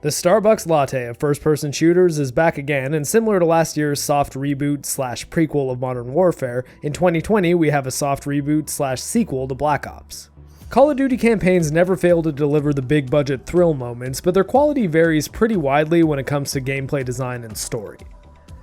The Starbucks latte of first-person shooters is back again, and similar to last year's soft reboot/prequel of Modern Warfare, in 2020 we have a soft reboot/sequel to Black Ops. Call of Duty campaigns never fail to deliver the big-budget thrill moments, but their quality varies pretty widely when it comes to gameplay design and story.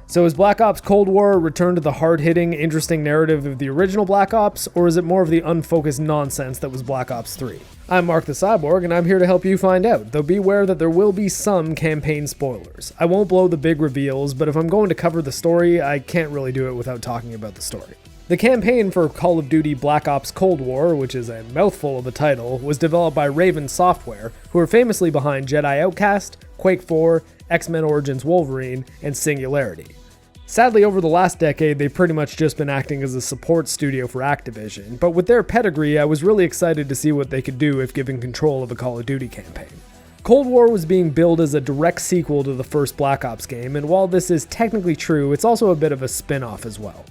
So is Black Ops Cold War a return to the hard-hitting, interesting narrative of the original Black Ops, or is it more of the unfocused nonsense that was Black Ops 3? I'm MarcTheCyborg, and I'm here to help you find out, though beware that there will be some campaign spoilers. I won't blow the big reveals, but if I'm going to cover the story, I can't really do it without talking about the story. The campaign for Call of Duty Black Ops Cold War, which is a mouthful of a title, was developed by Raven Software, who are famously behind Jedi Outcast, Quake 4, X-Men Origins Wolverine, and Singularity. Sadly, over the last decade, they've pretty much just been acting as a support studio for Activision, but with their pedigree, I was really excited to see what they could do if given control of a Call of Duty campaign. Cold War was being billed as a direct sequel to the first Black Ops game, and while this is technically true, it's also a bit of a spin-off as well.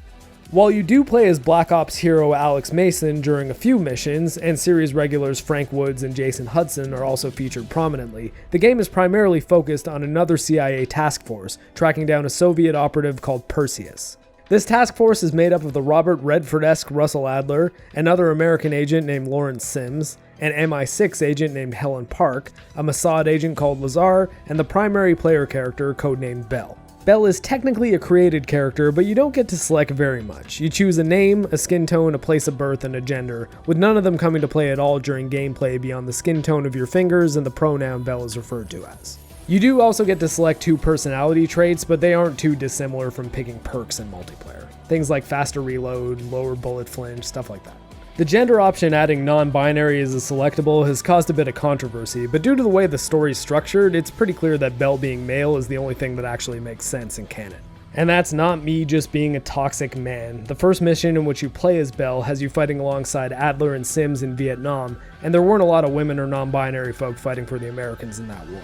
While you do play as Black Ops hero Alex Mason during a few missions, and series regulars Frank Woods and Jason Hudson are also featured prominently, the game is primarily focused on another CIA task force, tracking down a Soviet operative called Perseus. This task force is made up of the Robert Redford-esque Russell Adler, another American agent named Lawrence Sims, an MI6 agent named Helen Park, a Mossad agent called Lazar, and the primary player character codenamed Bell. Bell is technically a created character, but you don't get to select very much. You choose a name, a skin tone, a place of birth, and a gender, with none of them coming to play at all during gameplay beyond the skin tone of your fingers and the pronoun Bell is referred to as. You do also get to select 2 personality traits, but they aren't too dissimilar from picking perks in multiplayer. Things like faster reload, lower bullet flinch, stuff like that. The gender option adding non-binary as a selectable has caused a bit of controversy, but due to the way the story is structured, it's pretty clear that Bell being male is the only thing that actually makes sense in canon. And that's not me just being a toxic man. The first mission in which you play as Bell has you fighting alongside Adler and Sims in Vietnam, and there weren't a lot of women or non-binary folk fighting for the Americans in that war.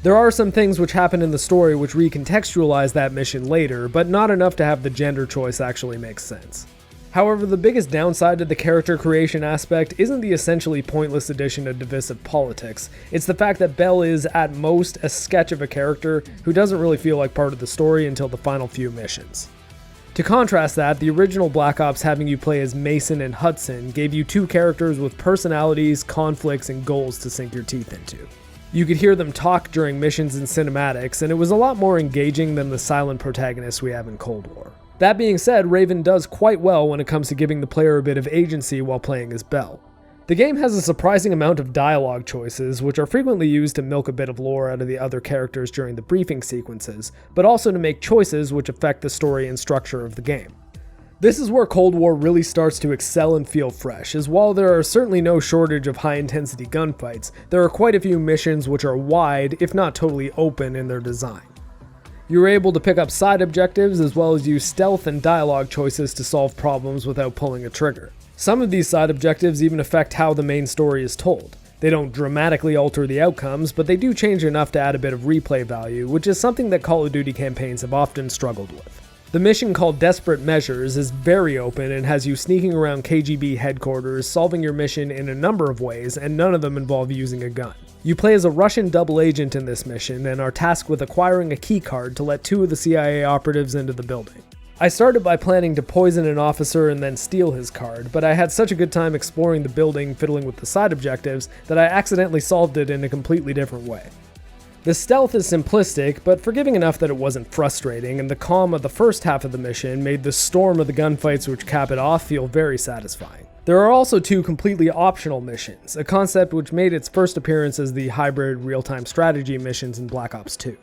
There are some things which happen in the story which recontextualize that mission later, but not enough to have the gender choice actually make sense. However, the biggest downside to the character creation aspect isn't the essentially pointless addition of divisive politics, it's the fact that Bell is, at most, a sketch of a character who doesn't really feel like part of the story until the final few missions. To contrast that, the original Black Ops having you play as Mason and Hudson gave you 2 characters with personalities, conflicts, and goals to sink your teeth into. You could hear them talk during missions and cinematics, and it was a lot more engaging than the silent protagonists we have in Cold War. That being said, Raven does quite well when it comes to giving the player a bit of agency while playing as Bell. The game has a surprising amount of dialogue choices, which are frequently used to milk a bit of lore out of the other characters during the briefing sequences, but also to make choices which affect the story and structure of the game. This is where Cold War really starts to excel and feel fresh, as while there are certainly no shortage of high-intensity gunfights, there are quite a few missions which are wide, if not totally open, in their design. You are able to pick up side objectives as well as use stealth and dialogue choices to solve problems without pulling a trigger. Some of these side objectives even affect how the main story is told. They don't dramatically alter the outcomes, but they do change enough to add a bit of replay value, which is something that Call of Duty campaigns have often struggled with. The mission called Desperate Measures is very open and has you sneaking around KGB headquarters, solving your mission in a number of ways, and none of them involve using a gun. You play as a Russian double agent in this mission and are tasked with acquiring a keycard to let 2 of the CIA operatives into the building. I started by planning to poison an officer and then steal his card, but I had such a good time exploring the building, fiddling with the side objectives, that I accidentally solved it in a completely different way. The stealth is simplistic, but forgiving enough that it wasn't frustrating, and the calm of the first half of the mission made the storm of the gunfights which cap it off feel very satisfying. There are also 2 completely optional missions, a concept which made its first appearance as the hybrid real-time strategy missions in Black Ops 2.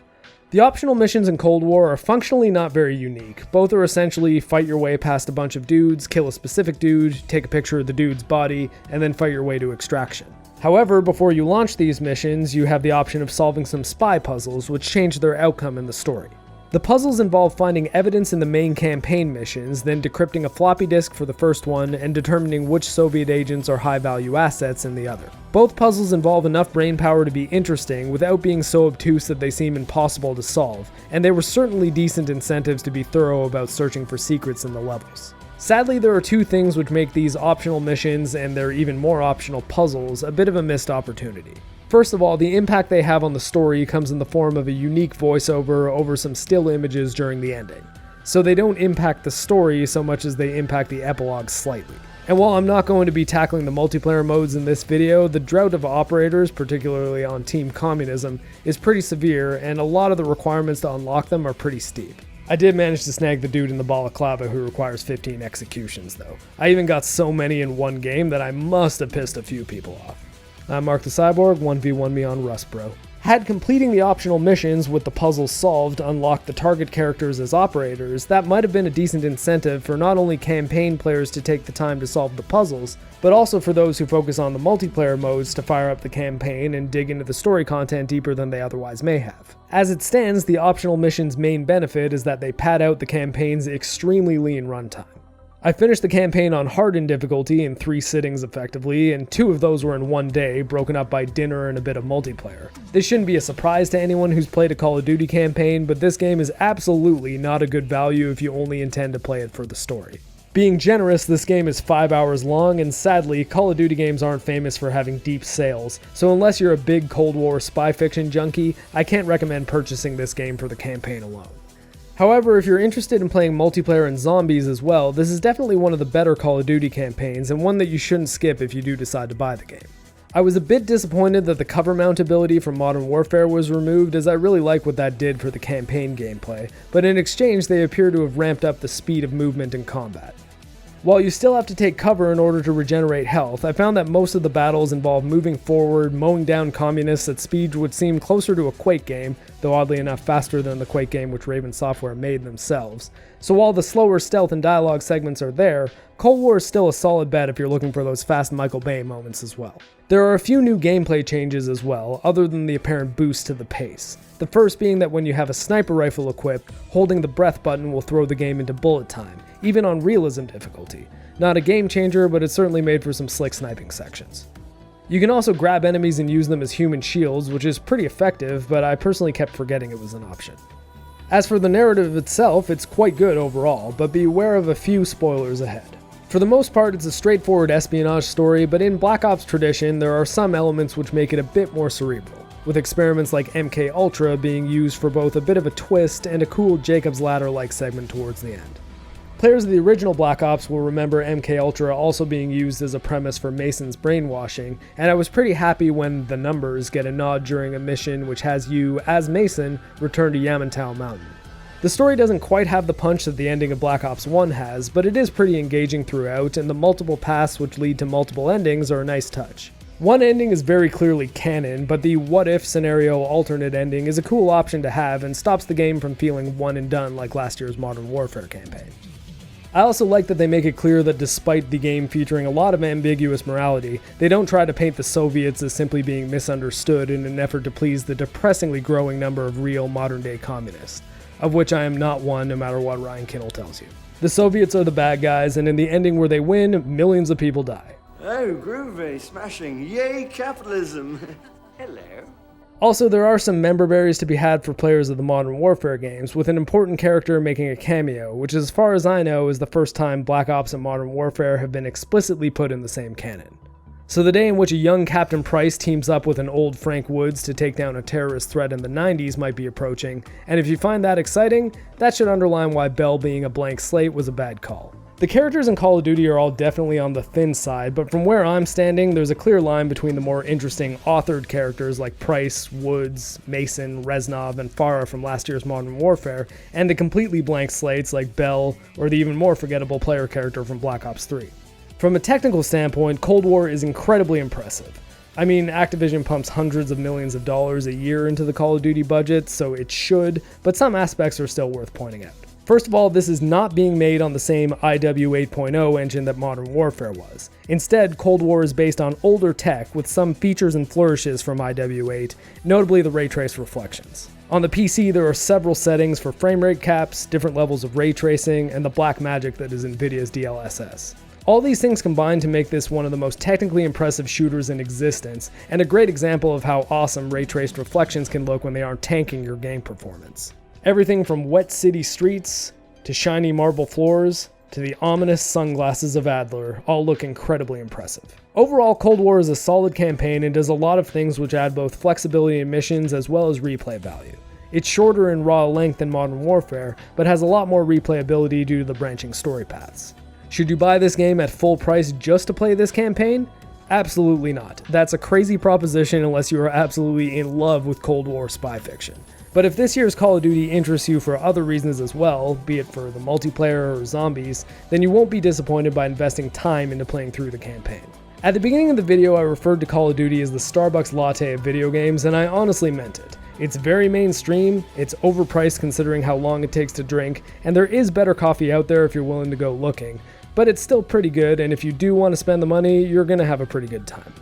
The optional missions in Cold War are functionally not very unique. Both are essentially fight your way past a bunch of dudes, kill a specific dude, take a picture of the dude's body, and then fight your way to extraction. However, before you launch these missions, you have the option of solving some spy puzzles which change their outcome in the story. The puzzles involve finding evidence in the main campaign missions, then decrypting a floppy disk for the first one, and determining which Soviet agents are high-value assets in the other. Both puzzles involve enough brainpower to be interesting without being so obtuse that they seem impossible to solve, and they were certainly decent incentives to be thorough about searching for secrets in the levels. Sadly, there are 2 things which make these optional missions and their even more optional puzzles a bit of a missed opportunity. First of all, the impact they have on the story comes in the form of a unique voiceover over some still images during the ending. So they don't impact the story so much as they impact the epilogue slightly. And while I'm not going to be tackling the multiplayer modes in this video, the drought of operators, particularly on Team Communism, is pretty severe, and a lot of the requirements to unlock them are pretty steep. I did manage to snag the dude in the balaclava who requires 15 executions though. I even got so many in one game that I must have pissed a few people off. I'm MarcTheCyborg, 1v1 me on Rust, bro. Had completing the optional missions with the puzzles solved unlocked the target characters as operators, that might have been a decent incentive for not only campaign players to take the time to solve the puzzles, but also for those who focus on the multiplayer modes to fire up the campaign and dig into the story content deeper than they otherwise may have. As it stands, the optional missions' main benefit is that they pad out the campaign's extremely lean runtime. I finished the campaign on hardened difficulty in 3 sittings effectively, and 2 of those were in one day, broken up by dinner and a bit of multiplayer. This shouldn't be a surprise to anyone who's played a Call of Duty campaign, but this game is absolutely not a good value if you only intend to play it for the story. Being generous, this game is 5 hours long, and sadly, Call of Duty games aren't famous for having deep sales, so unless you're a big Cold War spy fiction junkie, I can't recommend purchasing this game for the campaign alone. However, if you're interested in playing multiplayer and zombies as well, this is definitely one of the better Call of Duty campaigns and one that you shouldn't skip if you do decide to buy the game. I was a bit disappointed that the cover mount ability from Modern Warfare was removed, as I really like what that did for the campaign gameplay, but in exchange they appear to have ramped up the speed of movement in combat. While you still have to take cover in order to regenerate health, I found that most of the battles involve moving forward, mowing down communists at speeds would seem closer to a Quake game, though oddly enough faster than the Quake game which Raven Software made themselves. So while the slower stealth and dialogue segments are there, Cold War is still a solid bet if you're looking for those fast Michael Bay moments as well. There are a few new gameplay changes as well, other than the apparent boost to the pace. The first being that when you have a sniper rifle equipped, holding the breath button will throw the game into bullet time, even on realism difficulty. Not a game changer, but it's certainly made for some slick sniping sections. You can also grab enemies and use them as human shields, which is pretty effective, but I personally kept forgetting it was an option. As for the narrative itself, it's quite good overall, but be aware of a few spoilers ahead. For the most part, it's a straightforward espionage story, but in Black Ops tradition, there are some elements which make it a bit more cerebral, with experiments like MK Ultra being used for both a bit of a twist and a cool Jacob's Ladder-like segment towards the end. Players of the original Black Ops will remember MK Ultra also being used as a premise for Mason's brainwashing, and I was pretty happy when the Numbers get a nod during a mission which has you, as Mason, return to Yamantau Mountain. The story doesn't quite have the punch that the ending of Black Ops 1 has, but it is pretty engaging throughout, and the multiple paths which lead to multiple endings are a nice touch. One ending is very clearly canon, but the what-if scenario alternate ending is a cool option to have and stops the game from feeling one and done like last year's Modern Warfare campaign. I also like that they make it clear that despite the game featuring a lot of ambiguous morality, they don't try to paint the Soviets as simply being misunderstood in an effort to please the depressingly growing number of real modern-day communists, of which I am not one no matter what Ryan Kinnell tells you. The Soviets are the bad guys, and in the ending where they win, millions of people die. Oh, groovy, smashing, yay capitalism. Hello. Also, there are some member berries to be had for players of the Modern Warfare games, with an important character making a cameo, which as far as I know is the first time Black Ops and Modern Warfare have been explicitly put in the same canon. So the day in which a young Captain Price teams up with an old Frank Woods to take down a terrorist threat in the 90s might be approaching, and if you find that exciting, that should underline why Bell being a blank slate was a bad call. The characters in Call of Duty are all definitely on the thin side, but from where I'm standing, there's a clear line between the more interesting authored characters like Price, Woods, Mason, Reznov, and Farah from last year's Modern Warfare, and the completely blank slates like Bell, or the even more forgettable player character from Black Ops 3. From a technical standpoint, Cold War is incredibly impressive. I mean, Activision pumps hundreds of millions of dollars a year into the Call of Duty budget, so it should, but some aspects are still worth pointing out. First of all, this is not being made on the same IW 8.0 engine that Modern Warfare was. Instead, Cold War is based on older tech with some features and flourishes from IW 8, notably the ray trace reflections. On the PC, there are several settings for frame rate caps, different levels of ray tracing, and the black magic that is NVIDIA's DLSS. All these things combine to make this one of the most technically impressive shooters in existence, and a great example of how awesome ray-traced reflections can look when they aren't tanking your game performance. Everything from wet city streets, to shiny marble floors, to the ominous sunglasses of Adler all look incredibly impressive. Overall, Cold War is a solid campaign and does a lot of things which add both flexibility in missions as well as replay value. It's shorter in raw length than Modern Warfare, but has a lot more replayability due to the branching story paths. Should you buy this game at full price just to play this campaign? Absolutely not. That's a crazy proposition unless you are absolutely in love with Cold War spy fiction. But if this year's Call of Duty interests you for other reasons as well, be it for the multiplayer or zombies, then you won't be disappointed by investing time into playing through the campaign. At the beginning of the video, I referred to Call of Duty as the Starbucks latte of video games, and I honestly meant it. It's very mainstream, it's overpriced considering how long it takes to drink, and there is better coffee out there if you're willing to go looking, but it's still pretty good, and if you do want to spend the money, you're gonna have a pretty good time.